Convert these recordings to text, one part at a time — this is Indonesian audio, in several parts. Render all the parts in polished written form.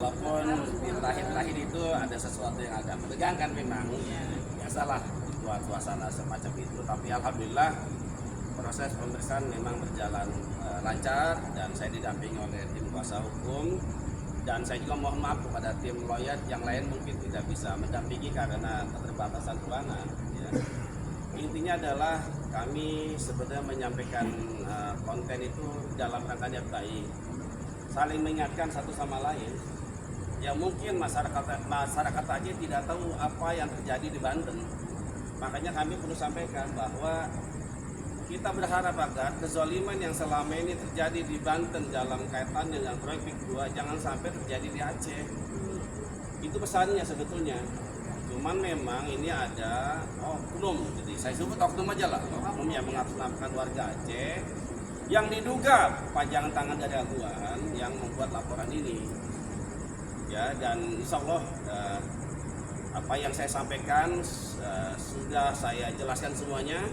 walaupun di terakhir-terakhir itu ada sesuatu yang agak menegangkan memang, biasalah suasana semacam itu. Tapi alhamdulillah proses pemeriksaan memang berjalan lancar dan saya didampingi oleh tim kuasa hukum. Dan saya juga mohon maaf kepada tim lawyer yang lain mungkin tidak bisa mendampingi karena keterbatasan ruangan. Ya. Intinya adalah kami sebenarnya menyampaikan konten itu dalam rangka yang baik, saling mengingatkan satu sama lain. Ya mungkin masyarakat Aceh tidak tahu apa yang terjadi di Banten. Makanya kami perlu sampaikan bahwa kita berharap agar kezaliman yang selama ini terjadi di Banten dalam kaitan dengan proyek PIK 2 jangan sampai terjadi di Aceh. Itu pesannya sebetulnya. Cuman memang ini ada oknum, jadi saya sebut oknum aja lah, oknum yang mengatasnamakan warga Aceh yang diduga pajangan tangan dari aguan yang membuat laporan ini. Ya, dan insya Allah apa yang saya sampaikan sudah saya jelaskan semuanya,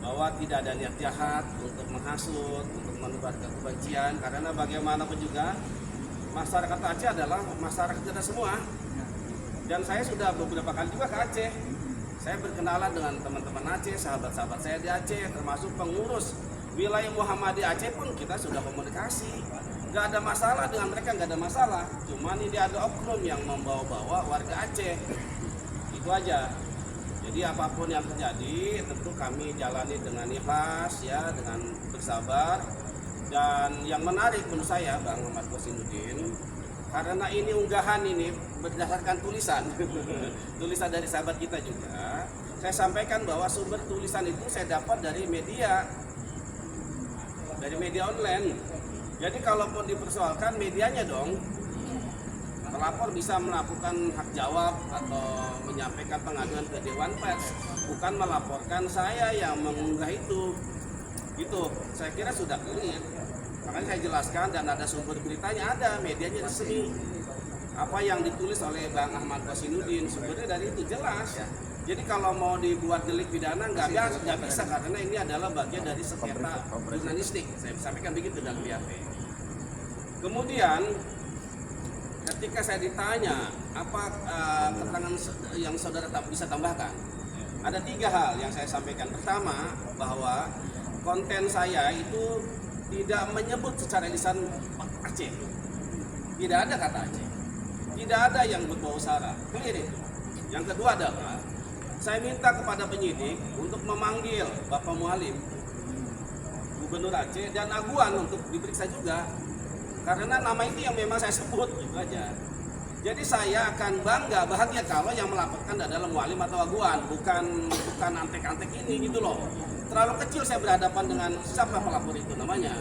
bahwa tidak ada niat jahat untuk menghasut, untuk menebarkan kebencian, karena bagaimanapun juga masyarakat Aceh adalah masyarakat kita semua. Dan saya sudah beberapa kali juga ke Aceh. Saya berkenalan dengan teman-teman Aceh, sahabat-sahabat saya di Aceh, termasuk pengurus wilayah Muhammadiyah Aceh pun kita sudah komunikasi. Gak ada masalah dengan mereka, gak ada masalah. Cuman ini ada oknum yang membawa-bawa warga Aceh. Itu aja. Jadi apapun yang terjadi tentu kami jalani dengan ikhlas, ya, dengan bersabar. Dan yang menarik menurut saya Bang Muhammad Qasinuddin, karena ini unggahan ini berdasarkan tulisan tulisan dari sahabat kita juga, saya sampaikan bahwa sumber tulisan itu saya dapat dari media online. Jadi kalaupun dipersoalkan medianya dong, pelapor bisa melakukan hak jawab atau menyampaikan pengaduan ke Dewan Pers, bukan melaporkan saya yang mengunggah itu. Gitu, saya kira sudah clear. Makanya saya jelaskan dan ada sumber beritanya, ada medianya resmi. Apa yang ditulis oleh Bang Ahmad Qasinuddin sumbernya dari itu jelas. Jadi kalau mau dibuat delik pidana nggak bisa karena ini adalah bagian dari sengketa jurnalistik. Saya sampaikan begitu dalam BAP. Kemudian ketika saya ditanya apa keterangan yang saudara bisa tambahkan, ada 3 hal yang saya sampaikan. Pertama, bahwa konten saya itu tidak menyebut secara lisan Aceh, tidak ada kata Aceh, tidak ada yang berbau sara, clear itu. Yang kedua adalah saya minta kepada penyidik untuk memanggil Bapak Mualim, Gubernur Aceh, dan Aguan untuk diperiksa juga, karena nama itu yang memang saya sebut, gitu aja. Jadi saya akan bangga, bahagia kalau yang melaporkan adalah Mualim atau Aguan, bukan antek-antek ini gitu loh. Terlalu kecil saya berhadapan dengan siapa pelapor itu namanya.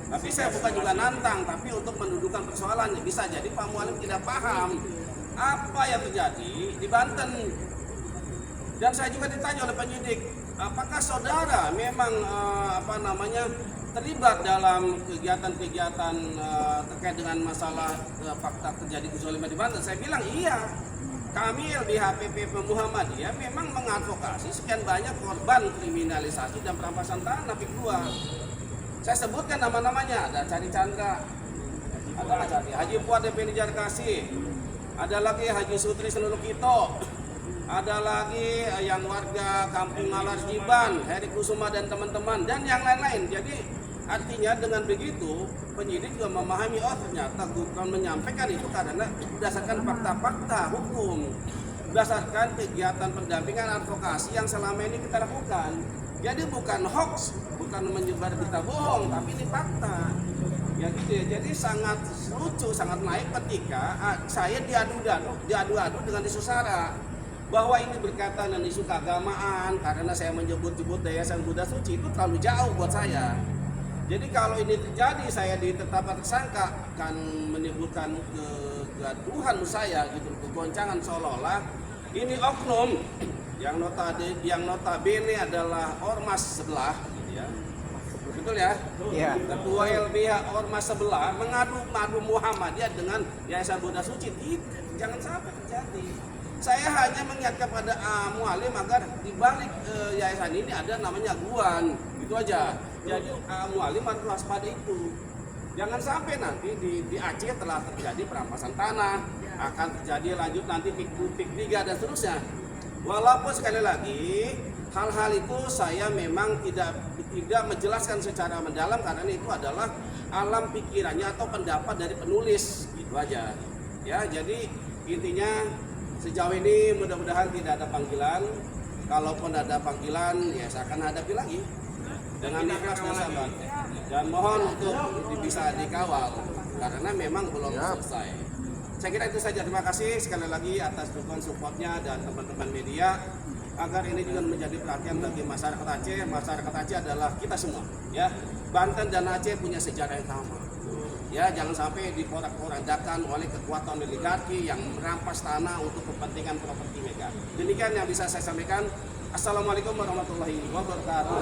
Tapi saya bukan juga nantang, tapi untuk mendudukan persoalan. Bisa jadi Pak Mualim tidak paham apa yang terjadi di Banten. Dan saya juga ditanya oleh penyidik, apakah saudara memang terlibat dalam kegiatan-kegiatan terkait dengan masalah fakta terjadi kezaliman di Banten? Saya bilang iya. Kami LBHPP Muhammadiyah memang mengadvokasi sekian banyak korban kriminalisasi dan perampasan tanah PIK 2. Saya sebutkan nama-namanya, ada Cari Chandra, ada Haji Fuad Effendi Jarkasi, ada lagi Haji Sutri Senulukito, ada lagi yang warga Kampung Ngalar Jiban, Heri Kusuma dan teman-teman, dan yang lain-lain. Jadi artinya dengan begitu penyidik juga memahami, oh ternyata bukan menyampaikan itu karena berdasarkan fakta-fakta hukum, berdasarkan kegiatan pendampingan advokasi yang selama ini kita lakukan. Jadi bukan hoax, bukan menyebar berita bohong, tapi ini fakta. Ya gitu ya. Jadi sangat lucu, sangat naik ketika saya diadu-adu dengan isu sara bahwa ini berkaitan dengan isu keagamaan karena saya menyebut-nyebut Yayasan Buddha Suci, itu terlalu jauh buat saya. Jadi kalau ini terjadi, saya ditetapkan tersangka akan menimbulkan kegaduhan saya gitu, kegoncangan seolah-olah ini oknum yang notabene adalah ormas sebelah, gitu ya. Betul ya? Iya. Ketua LBH ormas sebelah mengadu Muhammadiyah dengan Yayasan Buddha Suci. Jangan sampai terjadi. Saya hanya mengingatkan pada Mualim agar di balik yayasan ini ada namanya Aguan, gitu aja. Jadi Mualim harus waspada itu. Jangan sampai nanti di Aceh telah terjadi perampasan tanah, akan terjadi lanjut nanti pik 3 dan seterusnya. Walaupun sekali lagi hal-hal itu saya memang tidak menjelaskan secara mendalam karena itu adalah alam pikirannya atau pendapat dari penulis, gitu aja. Ya, jadi intinya sejauh ini mudah-mudahan tidak ada panggilan. Kalaupun ada panggilan, ya saya akan hadapi lagi dengan ikhlas dan sabar. Dan mohon untuk bisa dikawal karena memang belum selesai. Saya kira itu saja. Terima kasih sekali lagi atas dukungan supportnya dan teman-teman media agar ini juga menjadi perhatian bagi masyarakat Aceh. Masyarakat Aceh adalah kita semua, ya. Banten dan Aceh punya sejarah yang sama. Ya, jangan sampai diporak-porandakan oleh kekuatan oligarki yang merampas tanah untuk kepentingan properti mega. Demikian yang bisa saya sampaikan. Assalamualaikum warahmatullahi wabarakatuh.